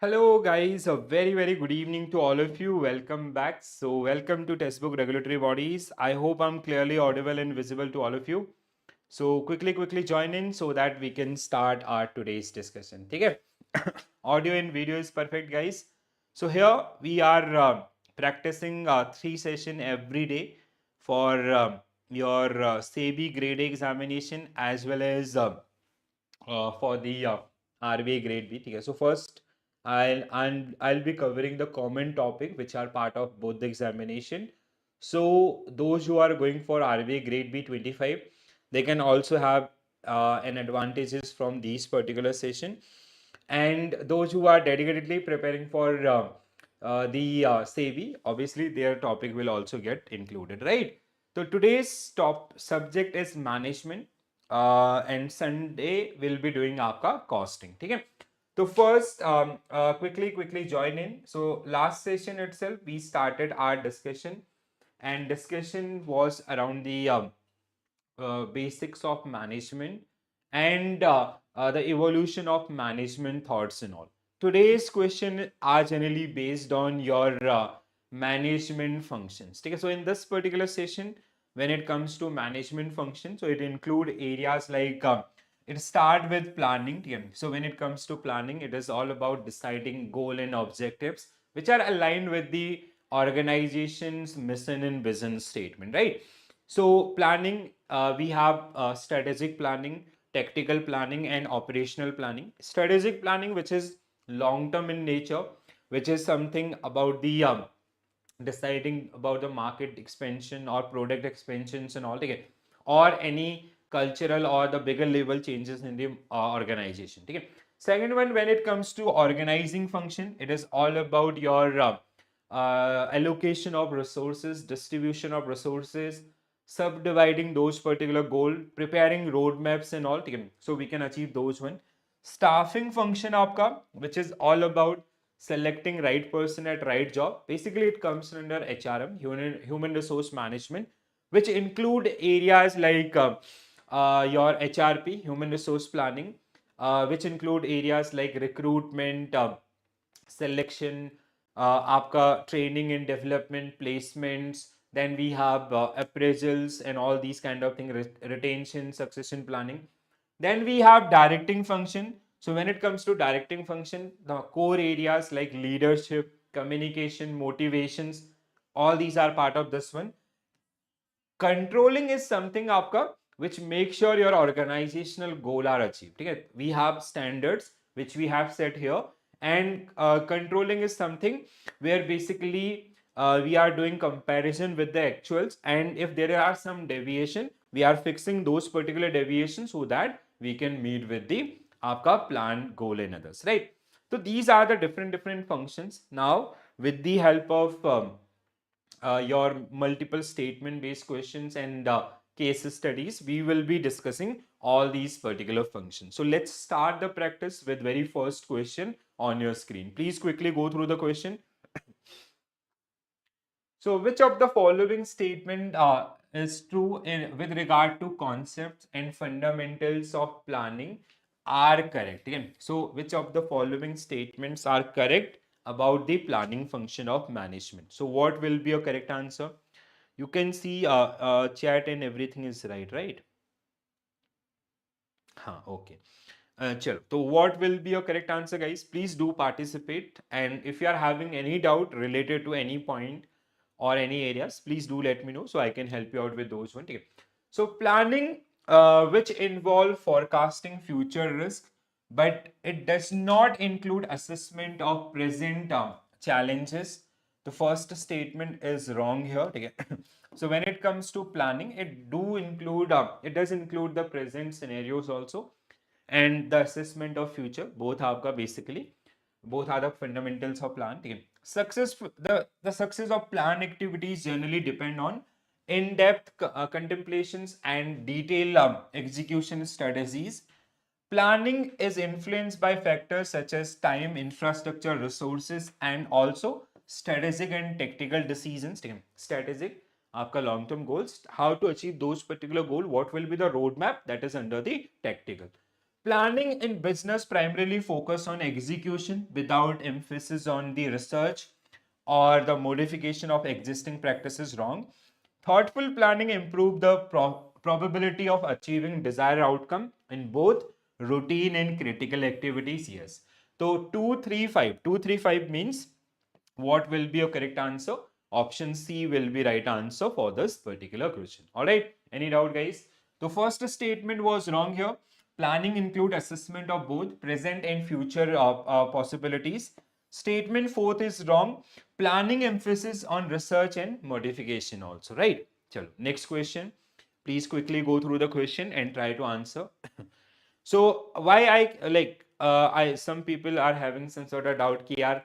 Hello guys, a very good evening to all of you. Welcome back. So welcome to Textbook Regulatory Bodies. I hope I'm clearly audible and visible to all of you. So quickly join in so that we can start our today's discussion. Okay? Audio and video is perfect, guys. So here we are practicing 3 session every day for your SEBI Grade A examination as well as for the RBA Grade B. Okay? So first, I'll be covering the common topic which are part of both the examination. So those who are going for RBA Grade B 25, they can also have an advantages from these particular session. And those who are dedicatedly preparing for the SEBI, obviously their topic will also get included, right? So today's top subject is management and Sunday we'll be doing आपका costing. ठीक है? So first, quickly join in. So last session itself, we started our discussion, and discussion was around the basics of management and the evolution of management thoughts and all. Today's question are generally based on your management functions. Okay? So in this particular session, when it comes to management function, so it include areas like it start with planning. Okay? So when it comes to planning, it is all about deciding goal and objectives which are aligned with the organization's mission and vision statement, right? So planning, we have strategic planning, tactical planning, and operational planning. Strategic planning, which is long term in nature, which is something about the deciding about the market expansion or product expansions and all together, or any cultural or the bigger level changes in the organization. Okay. Second one, when it comes to organizing function, it is all about your allocation of resources, distribution of resources, subdividing those particular goal, preparing roadmaps and all. ठीक है? So we can achieve those one. Staffing function आपका, which is all about selecting right person at right job. Basically, it comes under HRM, human resource management, which include areas like your HRP, human resource planning, which include areas like recruitment, selection, आपका training and development, placements. Then we have appraisals and all these kind of things, retention, succession planning. Then we have directing function. So when it comes to directing function, the core areas like leadership, communication, motivations, all these are part of this one. Controlling is something आपका which makes sure your organizational goal are achieved. ठीक है? We have standards which we have set here, and controlling is something where basically we are doing comparison with the actuals, and if there are some deviation, we are fixing those particular deviations so that we can meet with the आपका plan goal and others, right? So these are the different functions. Now with the help of your multiple statement based questions and case studies, we will be discussing all these particular functions. So let's start the practice with very first question on your screen. Please quickly go through the question. So which of the following statement is true with regard to concepts and fundamentals of planning are correct? Again, so which of the following statements are correct about the planning function of management? So what will be your correct answer? You can see chat and everything is right? Okay. Chalo. So what will be your correct answer, guys? Please do participate. And if you are having any doubt related to any point or any areas, please do let me know so I can help you out with those ones. Okay. So planning, which involve forecasting future risk, but it does not include assessment of present challenges. The first statement is wrong here. Okay. So when it comes to planning, it does include the present scenarios also, and the assessment of future. Both are basically, both are the fundamentals of plan. Okay. The success of plan activities generally depend on in-depth contemplations and detailed execution strategies. Planning is influenced by factors such as time, infrastructure, resources, and also strategic and tactical decisions. Strategic, आपका long term goals, how to achieve those particular goal, what will be the roadmap, that is under the tactical. Planning in business primarily focus on execution without emphasis on the research or the modification of existing practices. Wrong. Thoughtful planning improve the probability of achieving desired outcome in both routine and critical activities. Yes. So 235 means what will be your correct answer? Option C will be right answer for this particular question. All right. Any doubt, guys? The first statement was wrong here. Planning include assessment of both present and future possibilities. Statement fourth is wrong. Planning emphasis on research and modification also. Right. Chalo. Next question. Please quickly go through the question and try to answer. So why I like I some people are having some sort of doubt कि यार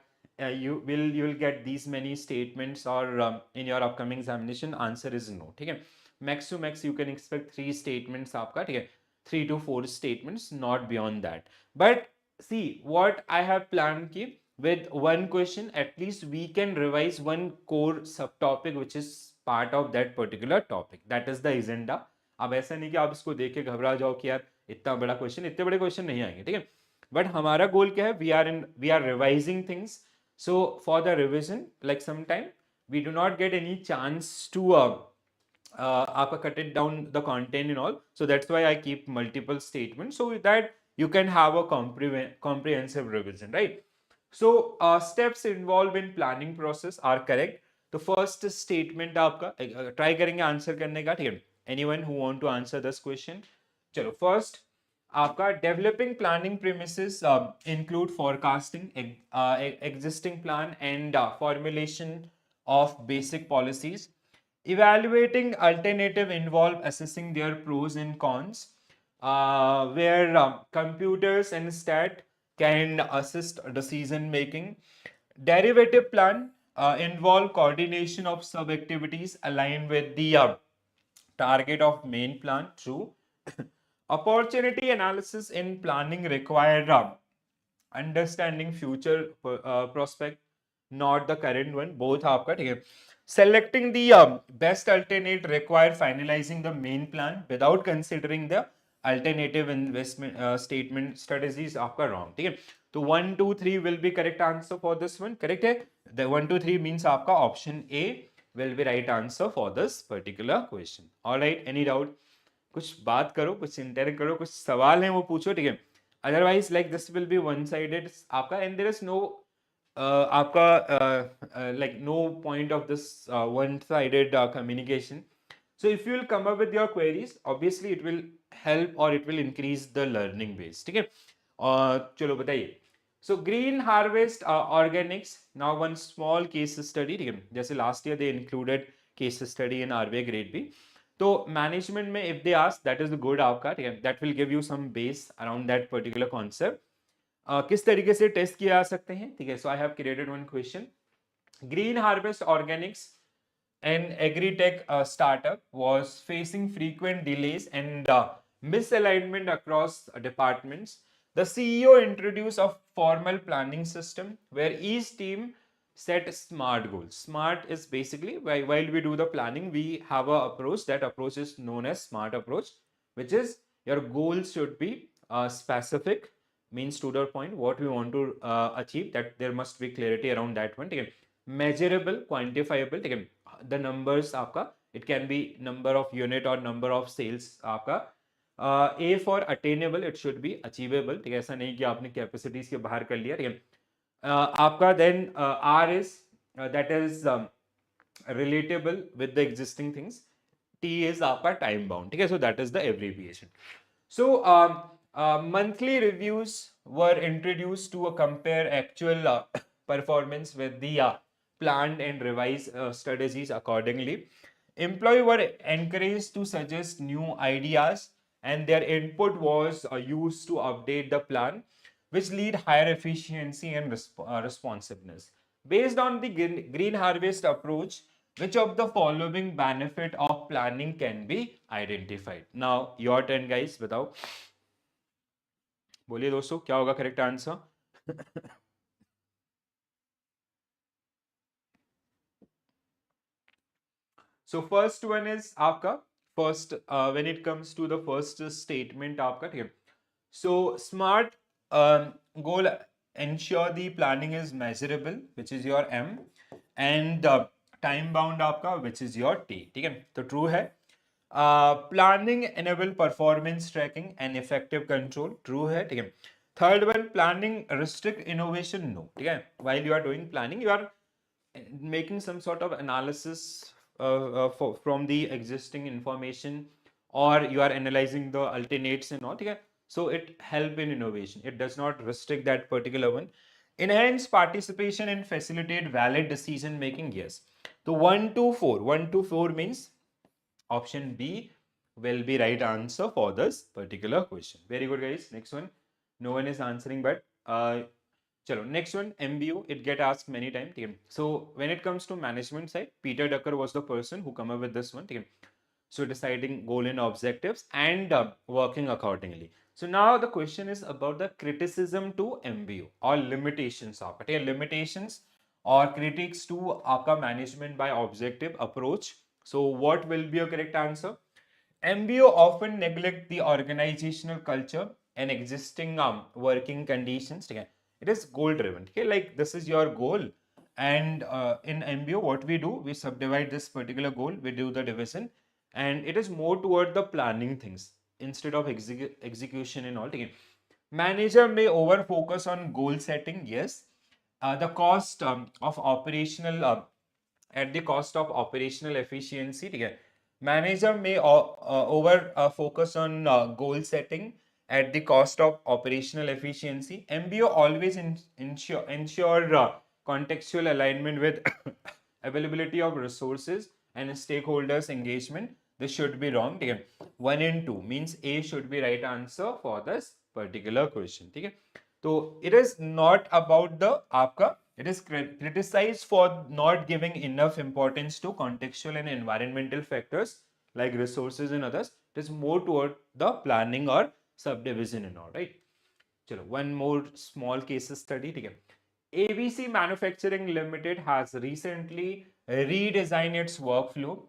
you will get these many statements or in your upcoming examination. Answer is no. ठीक है. Max to max you can expect 3 statements आपका. ठीक है. 3 to 4 statements, not beyond that. But see what I have planned ki with one question at least we can revise one core subtopic which is part of that particular topic. That is the agenda. अब ऐसा नहीं कि आप इसको देख के घबरा जाओ कि यार इतना बड़ा क्वेश्चन, इतने बड़े क्वेश्चन नहीं आएंगे. ठीक है. बट हमारा गोल क्या है? We are revising things. So for the revision like some time we do not get any chance to cut it down the content and all. So that's why I keep multiple statements so that you can have a comprehensive revision, right? So steps involved in planning process are correct. The first statement आपका try करेंगे answer करने का. ठीक है. Anyone who want to answer this question? चलो first आपका developing planning premises include forecasting, existing plan and formulation of basic policies. Evaluating alternative involve assessing their pros and cons, where computers and stat can assist decision making. Derivative plan involve coordination of sub activities aligned with the target of main plan. True. Opportunity analysis in planning require understanding future prospect, not the current one. Both आपका ठीक है. Selecting the best alternate require finalizing the main plan without considering the alternative investment statement strategies. आपका wrong. ठीक है. तो 1 2 3 will be correct answer for this one. Correct है. The 1 2 3 means आपका option A will be right answer for this particular question. All right. Any doubt? कुछ बात करो, कुछ इंटरेक्ट करो, कुछ सवाल हैं वो पूछो. ठीक है. Otherwise like this will be one sided आपका एंड देयर इज नो आपका like no point of this one-sided communication. So if you will come up with your queries, obviously it will help or it will increase the learning base. ठीक है. चलो बताइए. So green harvest organics. Now one small case study. ठीक है. जैसे last year they included case study in RBI grade B. तो management में if they ask, that is good आपका. ठीक है. That will give you some base around that particular concept. किस तरीके से टेस्ट किया जा सकते हैं. ठीक है. So I have created one question. Green harvest organics an agri-tech startup was facing frequent delays and misalignment across departments. The CEO introduced a formal planning system where each team set smart goals. Smart is basically while we do the planning, we have a approach. That approach is known as smart approach, which is your goals should be specific, means to the point what we want to achieve. That there must be clarity around that one. Okay. Measurable, quantifiable. Okay. The numbers आपका it can be number of unit or number of sales आपका. A for attainable, it should be achievable. ठीक है. ऐसा नहीं कि आपने capacities के बाहर कर लिया. ठीक है. आपका then R is that is relatable with the existing things. T is आपका time bound. ठीक है. So that is the abbreviation. So monthly reviews were introduced to compare actual performance with the planned and revised strategies accordingly. Employees were encouraged to suggest new ideas and their input was used to update the plan, which lead higher efficiency and responsiveness. Based on the green harvest approach, which of the following benefit of planning can be identified? Now your turn guys, बताओ. बोलिए दोस्तों क्या होगा correct answer. So first one is आपका first when it comes to the first statement आपका. ठीक है. So smart goal ensure the planning is measurable, which is your M, and time bound आपका, which is your T. ठीक है, तो true है. Planning enable performance tracking and effective control. True है. ठीक है. Third one, planning restrict innovation. No. ठीक है. While you are doing planning, you are making some sort of analysis from the existing information, or you are analyzing the alternates and all. Okay? So it help in innovation. It does not restrict that particular one. Enhance participation and facilitate valid decision making. Yes. So 1 to 4. 1 to 4 means option B will be right answer for this particular question. Very good, guys. Next one. No one is answering, but chalo, next one, MBO, it get asked many times. So when it comes to management side, Peter Drucker was the person who come up with this one. So deciding goal and objectives and working accordingly. So now the question is about the criticism to MBO or limitations of it. Limitations or critiques to आपका management by objective approach. So what will be your correct answer? MBO often neglect the organizational culture and existing working conditions. Okay? It is goal driven. Okay? Like this is your goal, and in MBO, what we do, we subdivide this particular goal, we do the division, and it is more toward the planning things instead of execution and all. Okay? Manager may over focus on goal setting. Yes, the cost of operational at the cost of operational efficiency. ठीक है. Manager may over focus on goal setting at the cost of operational efficiency. MBO always ensure contextual alignment with availability of resources and stakeholders engagement. This should be wrong. ठीक है. 1 and 2 means A should be right answer for this particular question. ठीक है. तो it is not about the आपका, it is criticized for not giving enough importance to contextual and environmental factors like resources and others. It is more toward the planning or subdivision and all, right? चलो, one more small case study. ठीक है. ABC Manufacturing Limited has recently redesigned its workflow.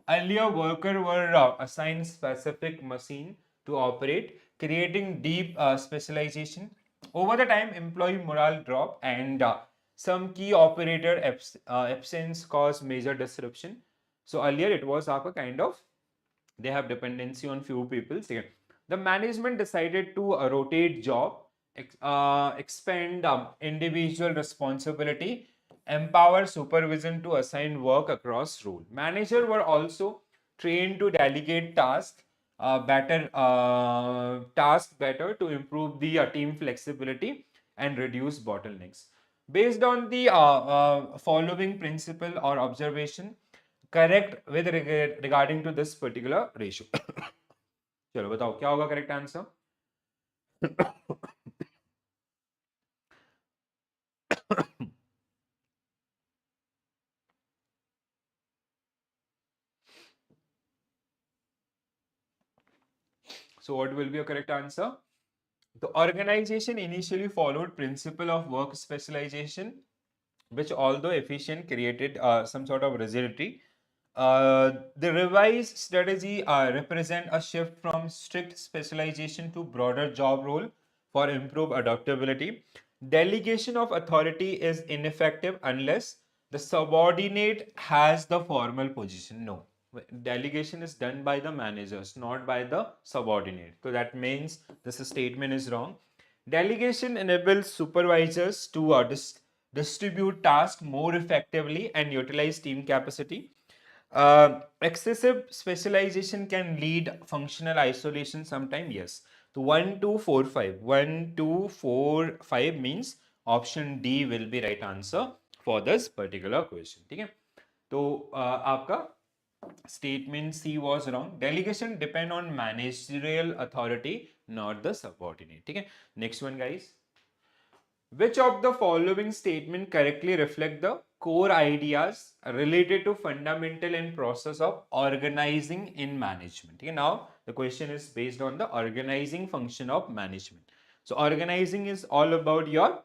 Earlier, workers were assigned specific machine to operate, creating deep specialization. Over the time, employee morale dropped, and some key operator absence caused major disruption. So earlier, it was a kind of, they have dependency on few people. The management decided to rotate job, expand individual responsibility, empower supervision to assign work across role. Managers were also trained to delegate tasks better to improve the team flexibility and reduce bottlenecks. Based on the following principle or observation, correct with regarding to this particular ratio. चलो बताओ क्या होगा correct answer. So what will be your correct answer? The organization initially followed principle of work specialization, which although efficient created some sort of rigidity. The revised strategy represent a shift from strict specialization to broader job role for improved adaptability. Delegation of authority is ineffective unless the subordinate has the formal position. No, delegation is done by the managers, not by the subordinate. So that means this statement is wrong. Delegation enables supervisors to distribute tasks more effectively and utilize team capacity. Excessive specialization can lead functional isolation sometime. Yes. So 1 2 4 5. 1 2 4 5 means option D will be right answer for this particular question. ठीक है. तो आपका statement C was wrong. Delegation depend on managerial authority, not the subordinate. ठीक है. Next one, guys. Which of the following statement correctly reflect the core ideas related to fundamental and process of organizing in management? Okay, now the question is based on the organizing function of management. So organizing is all about your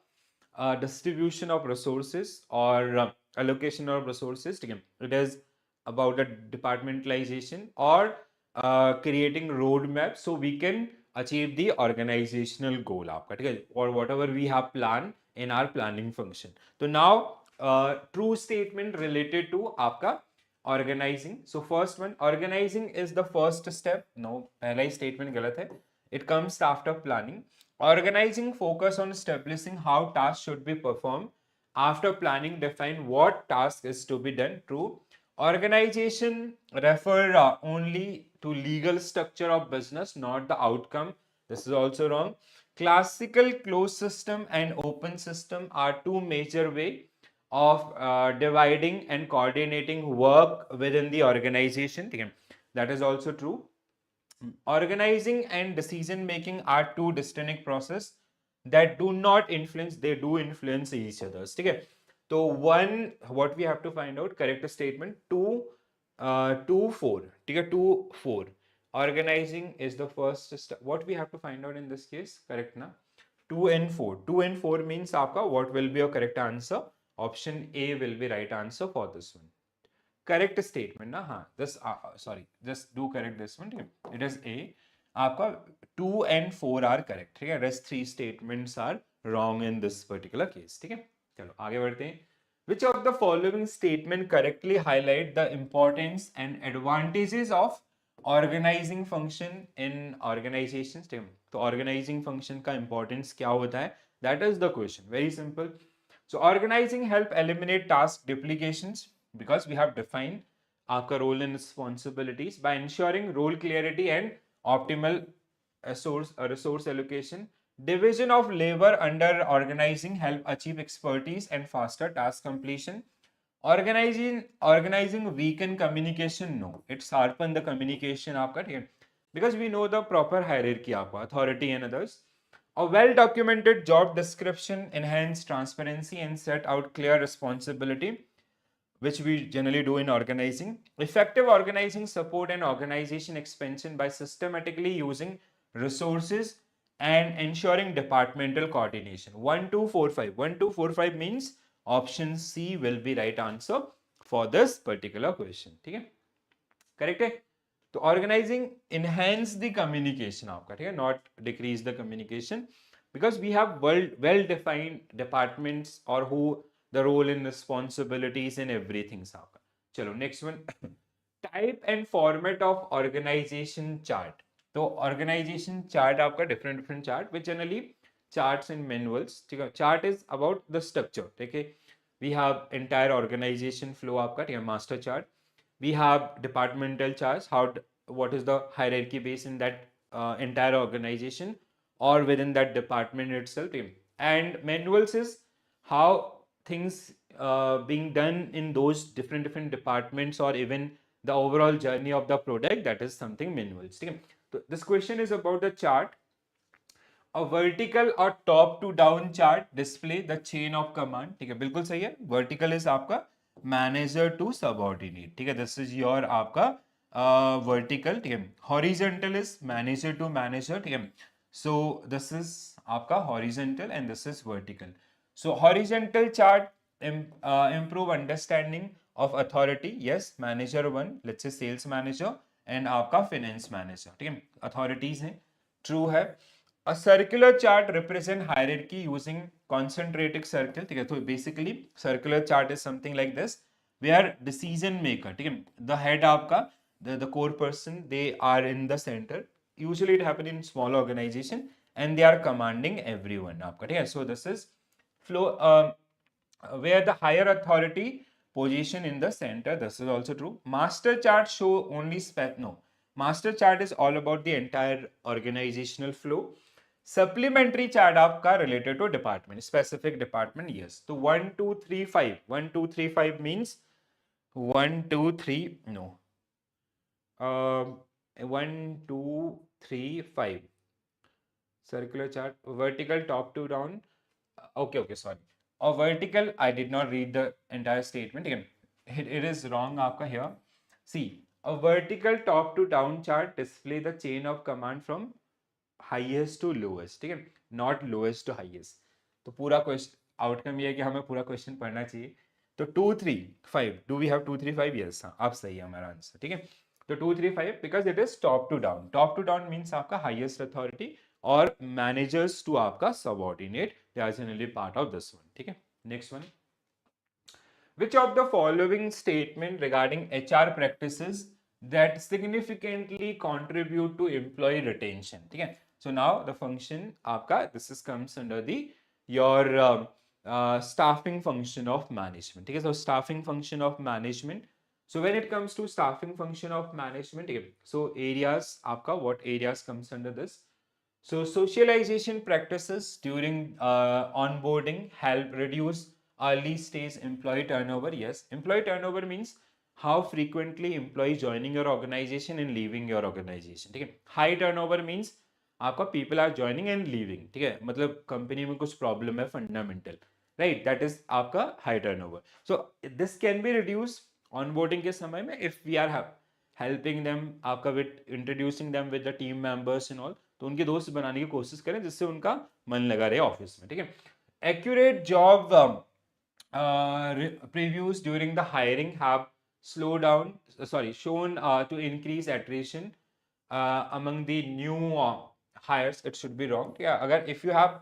distribution of resources or allocation of resources. Okay, it is about the departmentalization or creating roadmap so we can achieve the organizational goal आपका, ठीक है, or whatever we have planned in our planning function. So now true statement related to आपका organizing. So first one, organizing is the first step. No, पहला ही statement गलत है. It comes after planning. Organizing focus on establishing how tasks should be performed. After planning, define what task is to be done. True. Organization refer only to legal structure of business, not the outcome. This is also wrong. Classical closed system and open system are two major way of dividing and coordinating work within the organization. That is also true. Organizing and decision making are two distinct process that do not influence, they do influence each other. Okay, so one, what we have to find out, correct statement, 4. Okay, 2 4, organizing is the first step. What we have to find out in this case, correct na? 2 and 4, 2 and 4 means aapka what will be your correct answer? Option A will be right answer for this one. Correct statement ना, हाँ, just do correct this one. It is A. आपका 2 and 4 are correct. ठीक है, rest 3 statements are wrong in this particular case. ठीक है, चलो आगे बढ़ते हैं. Which of the following statement correctly highlight the importance and advantages of organizing function in organizations? तो organizing function का importance क्या होता है? That is the question. Very simple. So organizing help eliminate task duplications because we have defined our role and responsibilities by ensuring role clarity and optimal resource allocation. Division of labor under organizing help achieve expertise and faster task completion. Organizing weaken communication? No, it sharpen the communication आपका, ठीक है, because we know the proper hierarchy आपका, authority and others. A well-documented job description enhance transparency and set out clear responsibility, which we generally do in organizing. Effective organizing support and organization expansion by systematically using resources and ensuring departmental coordination. 1 2 4 5. 1 2 4 5 means option C will be right answer for this particular question. ठीक है, correct है. तो organizing enhance the communication आपका, ठीक है, not decrease the communication, because we have well defined departments or who the role and responsibilities and everything आपका. चलो next one. Type and format of organization chart. तो organization chart आपका different chart which generally charts and manuals. ठीक है, chart is about the structure. ठीक है, we have entire organization flow आपका, ठीक है, master chart. We have departmental charts, what is the hierarchy base in that entire organization or within that department itself. And manuals is how things being done in those different departments or even the overall journey of the product, that is something manuals. So this question is about the chart. A vertical or top to down chart display the chain of command. ठीक है, बिल्कुल सही है. Vertical is आपका manager to subordinate. ठीक है, this is your आपका vertical. ठीक है, horizontal is manager to manager. ठीक है, so this is आपका horizontal and this is vertical. So horizontal chart improve understanding of authority. Yes, manager 1, let's say sales manager and आपका finance manager. ठीक है, authorities हैं, true है. A circular chart represent hierarchy using concentric circle. ठीक है, तो basically circular chart is something like this where decision maker, ठीक है, the head आपका, the core person, they are in the center. Usually it happen in small organization and they are commanding everyone आपका, ठीक है. So this is flow where the higher authority position in the center. This is also true. Master chart show only master chart is all about the entire organizational flow. Supplementary chart आपका related to department, specific department. Yes, तो 1 2 3 5, 1 2 3 5 means 1 2 3 no 1 2 3 5 circular chart, vertical top to down. Okay, sorry, or vertical, I did not read the entire statement again. It is wrong आपका here. See, a vertical top to down chart display the chain of command from highest to lowest. ठीक है, not lowest to highest. तो पूरा question outcome ये है कि हमें पूरा क्वेश्चन पढ़ना चाहिए. तो 2 3 5, डू वी हैव 2 3 5? यस, हाँ, आप सही है हमारा आंसर. ठीक है, तो 235 because it is top to down. Top to down means आपका highest authority और managers to आपका subordinate. They are generally part of this one. ठीक है. Next one. Which of the following statement regarding HR practices that significantly contribute to employee retention? ठीक है. So now the function आपका this is comes under the your staffing function of management. ठीक है. So staffing function of management. So when it comes to staffing function of management, ठीक है. So areas आपका what areas comes under this? So socialization practices during onboarding help reduce early stage employee turnover. Yes, employee turnover means how frequently employee joining your organization and leaving your organization. ठीक है. High turnover means आपका people are joining and leaving. ठीक है. मतलब company में कुछ problem है fundamental, right, that is आपका high turnover. So this can be reduce onboarding के समय में if we are helping them आपका with introducing them with the team members and all. तो उनके दोस्त बनाने की कोशिश करें जिससे उनका मन लगा रहे ऑफिस में. ठीक है. Accurate job previews during the hiring have slowed down, shown to increase attrition among the new hires. It should be wrong. Yeah, agar if you have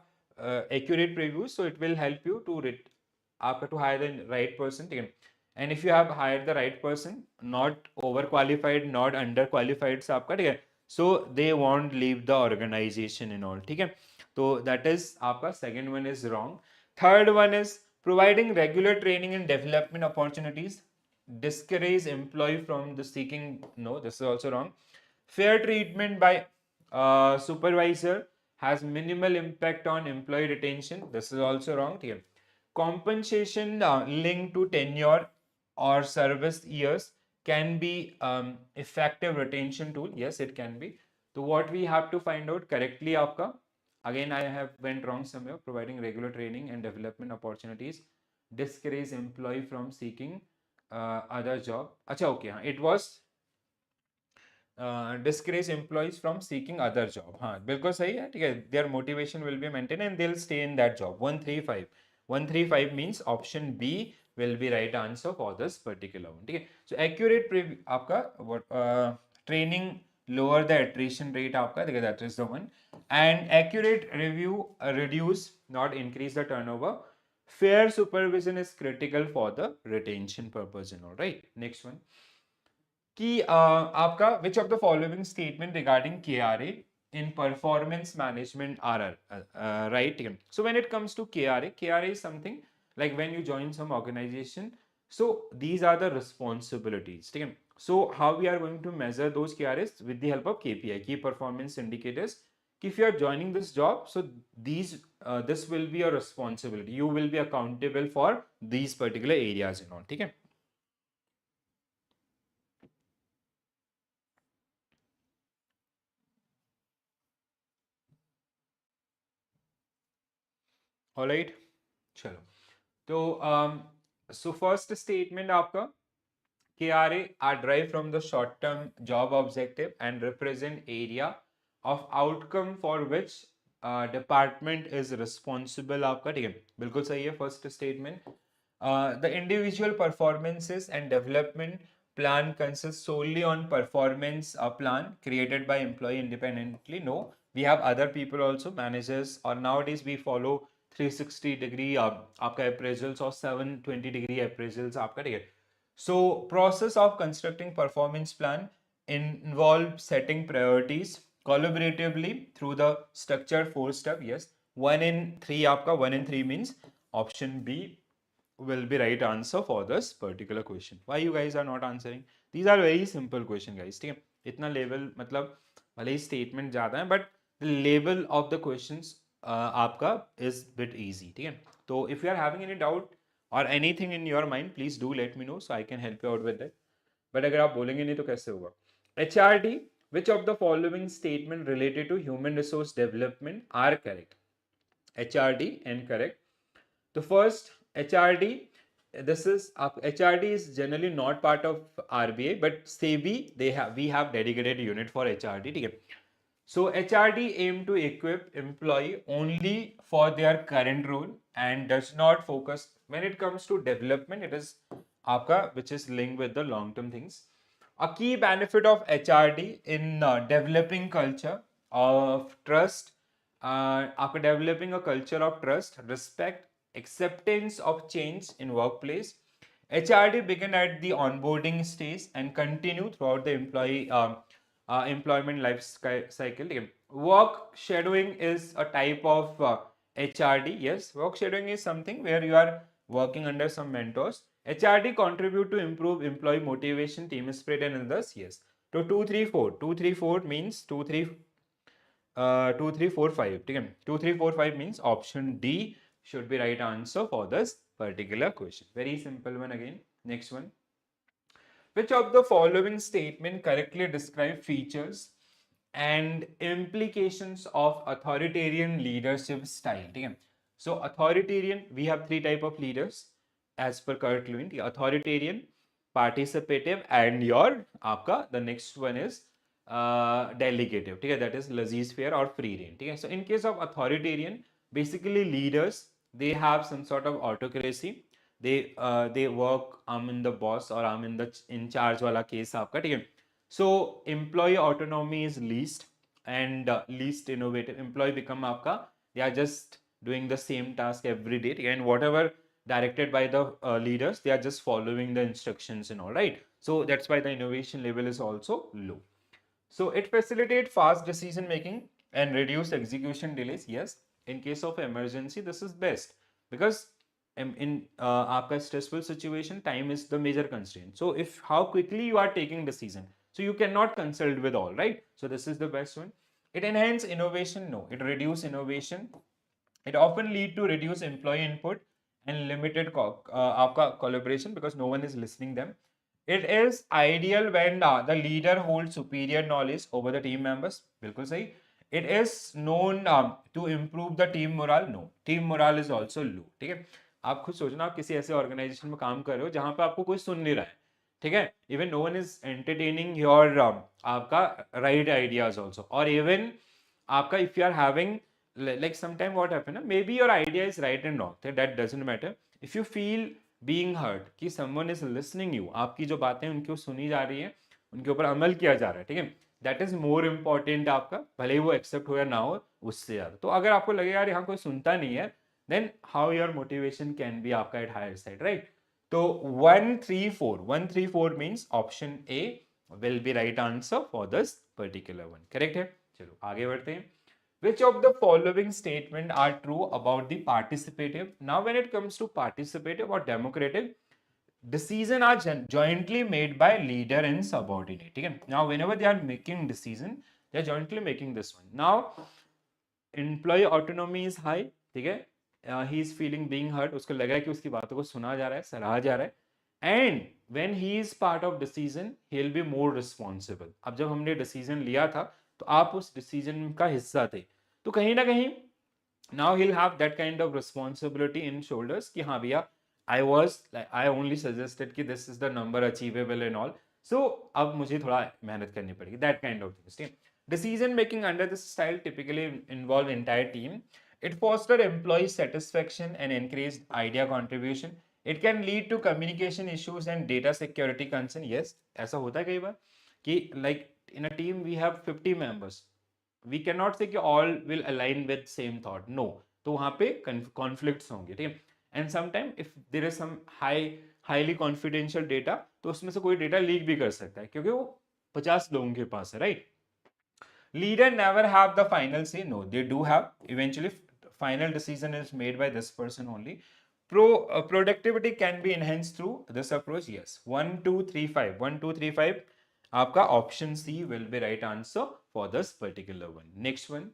accurate previews, so it will help you to hire the right person. ठीक है. And if you have hired the right person, not overqualified, not underqualified, से आपका ठीक है. So they won't leave the organization and all. ठीक है. तो that is आपका second one is wrong. Third one is providing regular training and development opportunities discourage employee from the seeking. No, this is also wrong. Fair treatment by supervisor has minimal impact on employee retention. This is also wrong. ठीक है. Compensation linked to tenure or service years can be effective retention tool. Yes, it can be. So what we have to find out correctly आपका, again I have went wrong somewhere. Providing regular training and development opportunities discourage employee from seeking other job. अच्छा, okay, हाँ, it was discourage employees from seeking other job. हाँ, बिल्कुल सही है. ठीक है. Their motivation will be maintained and they'll stay in that job. 135. 135 means option B will be right answer for this particular one. ठीक है. So accurate आपका what training lower the attrition rate आपका, ठीक है, that is the one. And accurate review reduce not increase the turnover. Fair supervision is critical for the retention purpose and all. Right. Next one. कि आपका which of the following statement regarding KRA in performance management are right? So when it comes to KRA is something like when you join some organization. So these are the responsibilities. So how we are going to measure those KRAs with the help of KPI, key performance indicators. If you are joining this job, so these this will be your responsibility. You will be accountable for these particular areas and all. ठीक है. All right. चलो. तो so first statement आपका KRA are derived from the short term job objective and represent area of outcome for which department is responsible. आपका ठीक है, बिल्कुल सही है first statement. The individual performances and development plan consists solely on performance plan created by employee independently. No, we have other people also, managers, or nowadays we follow 360 degree आपका appraisals और 720 degree appraisals आपका, ठीक है. So process of constructing performance plan involve setting priorities collaboratively through the structured 4 step. Yes, 1 in 3 आपका, 1 in 3 means option B will be right answer for this particular question. Why you guys are not answering? These are very simple question guys. ठीक है. इतना level मतलब भले ही statement ज़्यादा है but the level of the questions आपका is bit easy. ठीक है. तो if you are having any doubt or anything in your mind, please do let me know so I can help you out with that. But अगर आप बोलेंगे नहीं तो कैसे होगा? HRD, which of the following statement related to human resource development are correct? HRD and correct. The first HRD, this is HRD is generally not part of RBI, but SEBI we have dedicated unit for HRD. ठीक है. So HRD aim to equip employee only for their current role and does not focus when it comes to development. It is आपका which is linked with the long term things. A key benefit of HRD in developing culture of trust, after developing a culture of trust, respect, acceptance of change in workplace. HRD begin at the onboarding stage and continue throughout the employment life cycle. Okay. Work shadowing is a type of HRD. Yes, work shadowing is something where you are working under some mentors. HRD contribute to improve employee motivation, team spirit, and others. Yes. So 234. 234 means 2345. Okay. 2345 means option D should be right answer for this particular question. Very simple one again. Next one. Which of the following statement correctly describe features and implications of authoritarian leadership style? Okay. So authoritarian, we have three type of leaders as per Kurt Lewin. Authoritarian, participative, and your आपका the next one is delegative. Okay, that is laissez-faire or free reign. Okay, so in case of authoritarian, basically leaders, they have some sort of autocracy. They work, I'm in the boss or I'm in the in charge वाला case आपका, ठीक है. So employee autonomy is least and least innovative. Employee become आपका, they are just doing the same task every day, and whatever directed by the leaders, they are just following the instructions and all, right? So that's why the innovation level is also low. So it facilitates fast decision making and reduce execution delays. Yes, in case of emergency, this is best because in आपका stressful situation, time is the major constraint. So if how quickly you are taking decision, so you cannot consult with all, right? So this is the best one. It enhance innovation. No, it reduce innovation. It often lead to reduced employee input and limited आपका collaboration because no one is listening them. It is ideal when the leader holds superior knowledge over the team members. बिल्कुल सही. It is known to improve the team morale. No, team morale is also low. ठीक है. आप खुद सोचना, आप किसी ऐसे ऑर्गेनाइजेशन में काम कर रहे हो जहां पे आपको कोई सुन नहीं रहा है, ठीक है. Even no one is entertaining your आपका राइट आइडियाज ऑल्सो, और इवन आपका if you are having like sometime what happen, maybe your idea is right and wrong, that doesn't matter. If you feel being heard कि someone is listening you, आपकी जो बातें उनको सुनी जा रही है, उनके ऊपर अमल किया जा रहा है, ठीक है, दैट इज मोर इम्पॉर्टेंट आपका, भले ही वो एक्सेप्ट हो या ना हो उससे ज्यादा. तो अगर आपको लगे यार यहाँ कोई सुनता नहीं है, then how your motivation can be आपका एट हायर साइड, राइट? तो 134 means option A will be right answer for this particular one. Correct है. चलो आगे बढ़ते हैं. Which of the following statement are true about the participative? Now, when it comes to participative or democratic, decisions are jointly made by leader and subordinate. Okay? Now, whenever they are making decision, they are jointly making this one. Now, employee autonomy is high. ठीक है. He is feeling being heard. उसको लग रहा है कि उसकी बातों को सुना जा रहा है, सराहा जा रहा है. And when he is part of decision, he will be more responsible. अब जब हमने decision लिया था, तो आप उस डिसीजन का हिस्सा थे, तो कहीं ना कहीं now he'll have that kind of responsibility in shoulders कि हाँ भैया, I only suggested कि this is the number achievable and all, so अब मुझे थोड़ा मेहनत करनी पड़ेगी, that kind of thing. Decision making under this style typically involve entire team. It foster employee satisfaction and encourage idea contribution. It can lead to communication issues and data security concern. Yes, ऐसा होता है कई बार कि like in a team we have 50 members, we cannot say कि all will align with same thought. No, तो वहां पे conflicts होंगे, ठीक है. And sometimes if there is some highly confidential data, तो उसमें से कोई data leak भी कर सकता है क्योंकि वो 50 लोगों के पास है, right? Leader never have the final say. No, they do have. Eventually final decision is made by this person only. Productivity can be enhanced through this approach. Yes, 1 2 3 5 1 2 3 5 आपका option C will be right answer for this particular one. Next one,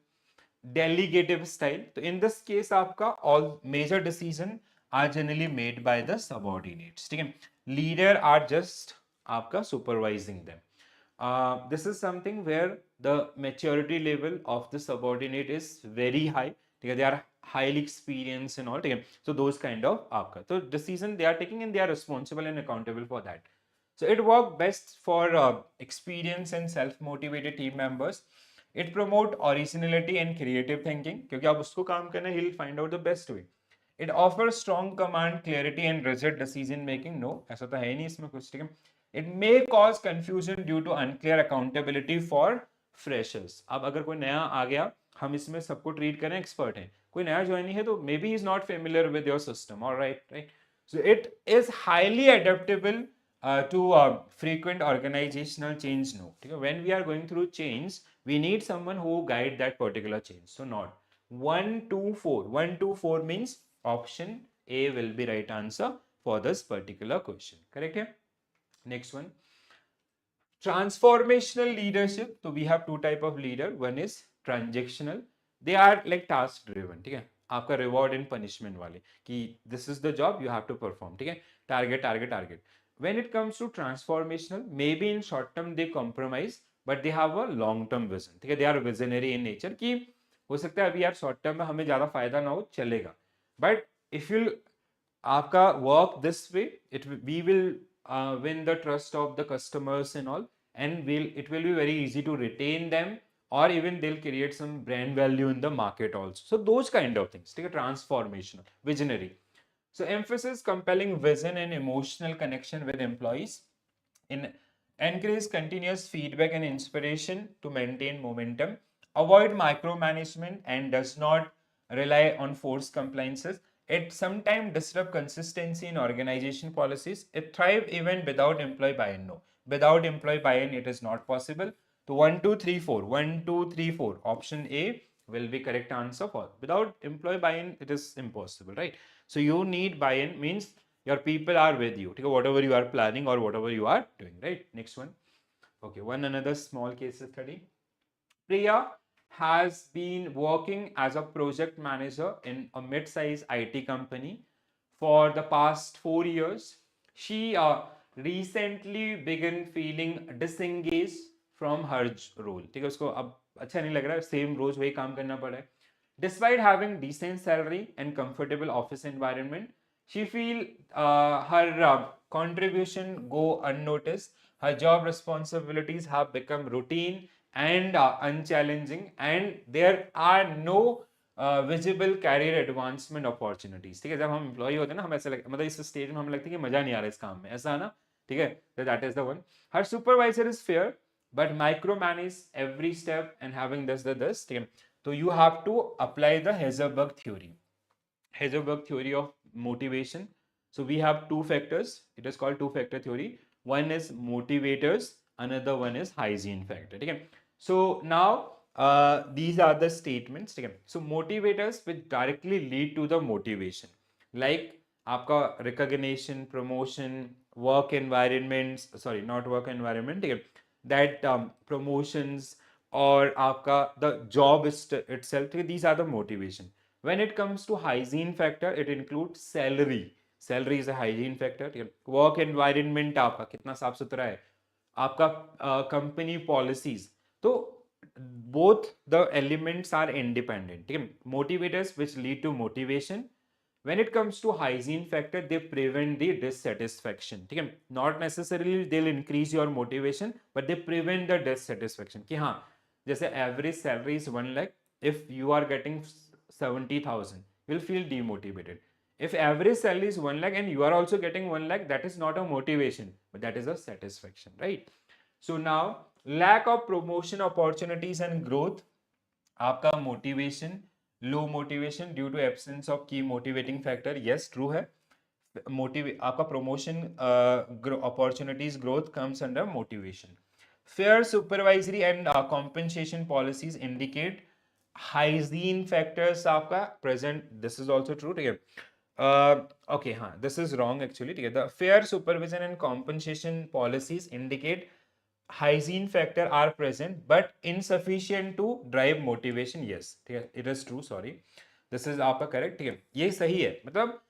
delegative style. तो in this case आपका all major decision are generally made by the subordinates, ठीक है. Leader are just आपका supervising them. This is something where the maturity level of the subordinate is very high. They are highly experienced and all. So those kind of आपका, so decision they are taking and they are responsible and accountable for that. So it works best for experienced and self-motivated team members. It promote originality and creative thinking क्योंकि आप उसको काम करना, he'll find out the best way. It offers strong command, clarity and rigid decision making. No, ऐसा तो है नहीं इसमें कुछ, ठीक है. It may cause confusion due to unclear accountability for freshers. अब अगर कोई नया आ गया, हम इसमें सबको ट्रीट करें एक्सपर्ट है, कोई नया ज्वाइनिंग है तो may be is not familiar with your system, alright, right. So it is highly adaptable to frequent organizational change. No, okay? When we are going through change, we need someone who guide that particular change. So not 1, 2, 4. 1, 2, 4 means option A will be right answer for this particular question. Correct here? Next one. Transformational leadership. So we have two type of leader. One is transactional. They are like task driven. ठीक है, आपका reward and punishment वाले कि this is the job you have to perform. ठीक है, target target target. When it comes to transformational, maybe in short term they compromise, but they have a long term vision. ठीक है, they are visionary in nature कि हो सकता है अभी यार short term में हमें ज़्यादा फायदा ना हो, चलेगा. But if you आपका work this way, we will win the trust of the customers and all, and it will be very easy to retain them, or even they'll create some brand value in the market also. So those kind of things. Take a transformational, visionary. So emphasis compelling vision and emotional connection with employees. In encourage continuous feedback and inspiration to maintain momentum. Avoid micromanagement and does not rely on forced compliances. It sometimes disrupt consistency in organization policies. It thrive even without employee buy-in. No, without employee buy-in, it is not possible. So 1, 2, 3, 4. 1, 2, 3, 4. Option A will be correct answer for. Without employee buy-in, it is impossible, right? So you need buy-in means your people are with you. Whatever you are planning or whatever you are doing, right? Next one. Okay, one another small case study. Priya has been working as a project manager in a mid-sized IT company for the past 4 years. She recently began feeling disengaged from her role. ठीक है, उसको अब अच्छा नहीं लग रहा है, same रोज वही काम करना पड़ा है. Despite having decent salary and comfortable office environment, she feel her contribution go unnoticed. Her job responsibilities have become routine and unchallenging, and there are no visible career advancement opportunities. ठीक है, जब हम employ होते हैं ना, हम ऐसे मतलब इस स्टेज में हमें लगता है कि मजा नहीं आ रहा इस काम में, ऐसा है ना. ठीक है, तो that is the one. Her supervisor is fair but micro manage every step and having this. ठीक है, तो you have to apply the Heisenberg theory. Heisenberg theory of motivation. So we have two factors. It is called two factor theory. One is motivators, another one is hygiene factor. Okay. So now these are the statements. Okay. So motivators which directly lead to the motivation, like आपका recognition, promotion, work environments, sorry, not work environment, okay, that promotions or आपका the job itself, these are the motivation. When it comes to hygiene factor, it includes salary. Salary is a hygiene factor. Work environment आपका कितना साफ सुथरा है, आपका company policies. तो both the elements are independent. ठीक है, motivators which lead to motivation. When it comes to hygiene factor, they prevent the dissatisfaction. ठीक है, not necessarily they'll increase your motivation, but they prevent the dissatisfaction. कि हाँ, जैसे average salary is 1 lakh, if you are getting 70,000, you'll feel demotivated. If average salary is 1 lakh and you are also getting 1 lakh, that is not a motivation, but that is a satisfaction, right? So now, lack of promotion opportunities and growth, आपका motivation, low motivation due to absence of key motivating factor. Yes, true है. आपका promotion opportunities growth comes under motivation. Fair supervisory and compensation policies indicate hygiene factors आपका present. This is also true. ठीक है, okay, हाँ, this is wrong actually. ठीक है, the fair supervision and compensation policies indicate hygiene factor are present but insufficient to drive motivation. Yes, ठीक है, it is true. Sorry, this is आपका correct. ठीक है, ये सही है, मतलब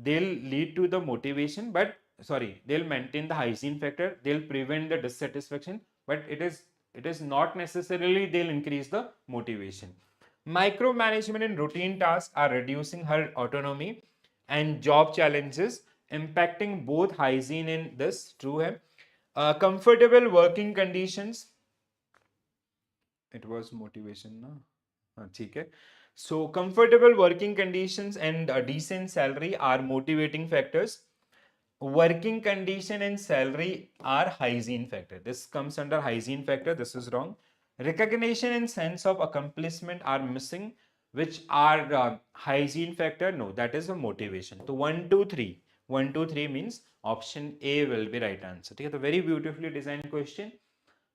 they'll lead to the motivation, but sorry, they'll maintain the hygiene factor, they'll prevent the dissatisfaction, but it is not necessarily they'll increase the motivation. Micromanagement and routine tasks are reducing her autonomy and job challenges, impacting both hygiene and this. True है. Comfortable working conditions, it was motivation ना, हाँ ठीक है. So comfortable working conditions and a decent salary are motivating factors. working condition and salary are hygiene factor. This comes under hygiene factor. This is wrong. Recognition and sense of accomplishment are missing, which are hygiene factor. No, that is a motivation. So 1, 2, 3. 1, 2, 3 means option A will be right answer. Okay, the very beautifully designed question.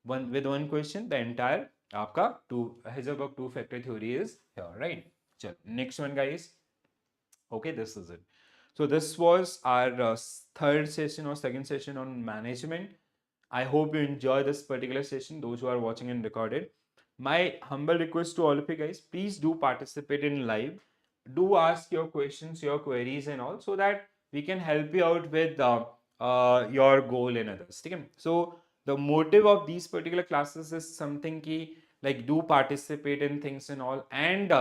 One question, the entire आपका Heisenberg two factor theory is here, right? Chal, next one, guys. Okay, this is it. So this was our third session or second session on management. I hope you enjoy this particular session, those who are watching and recorded. My humble request to all of you guys, please do participate in live. Do ask your questions, your queries and all, so that we can help you out with your goal and others. Okay? So the motive of these particular classes is something key, like do participate in things and all, and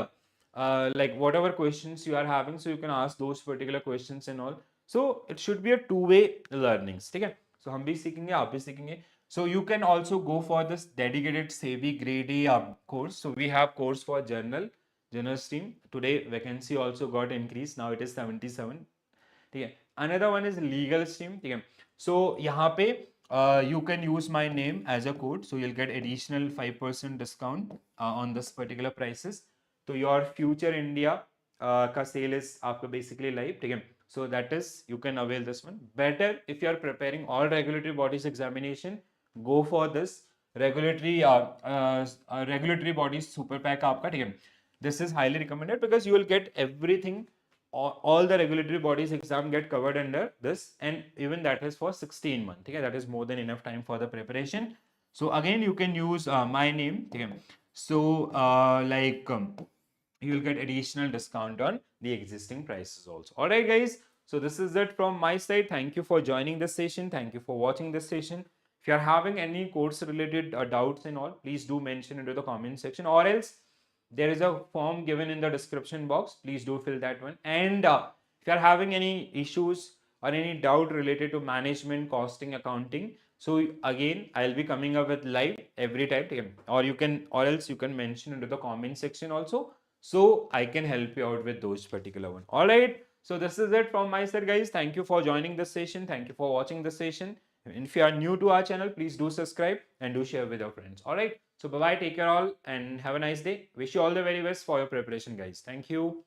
like whatever questions you are having, so you can ask those particular questions and all. So it should be a two-way learnings. Okay? So हम भी सीखेंगे, आप भी सीखेंगे. So you can also go for this dedicated SEBI Grade A course. So we have course for general stream. Today vacancy also got increased. Now it is 77. ठीक है. Another one is legal stream. ठीक है. So यहाँ पे you can use my name as a code. So you'll get additional 5% discount on this particular prices. So your future India का sale is आपका basically live. ठीक है. So that is, you can avail this one. Better if you are preparing all regulatory bodies examination, go for this regulatory bodies super pack आपका. ठीक है. This is highly recommended because you will get everything. All the regulatory bodies exam get covered under this, and even that is for 16 months. Okay? That is more than enough time for the preparation. So again, you can use my name. Okay? So you will get additional discount on the existing prices also. All right, guys. So this is it from my side. Thank you for joining this session. Thank you for watching this session. If you are having any course related doubts and all, please do mention into the comment section, or else there is a form given in the description box. Please do fill that one. And if you are having any issues or any doubt related to management, costing, accounting, so again, I'll be coming up with live every time. Or else you can mention into the comment section also, so I can help you out with those particular one. All right. So this is it from my side, guys. Thank you for joining this session. Thank you for watching this session. And if you are new to our channel, please do subscribe and do share with your friends. All right. So bye bye. Take care all and have a nice day. Wish you all the very best for your preparation, guys. Thank you.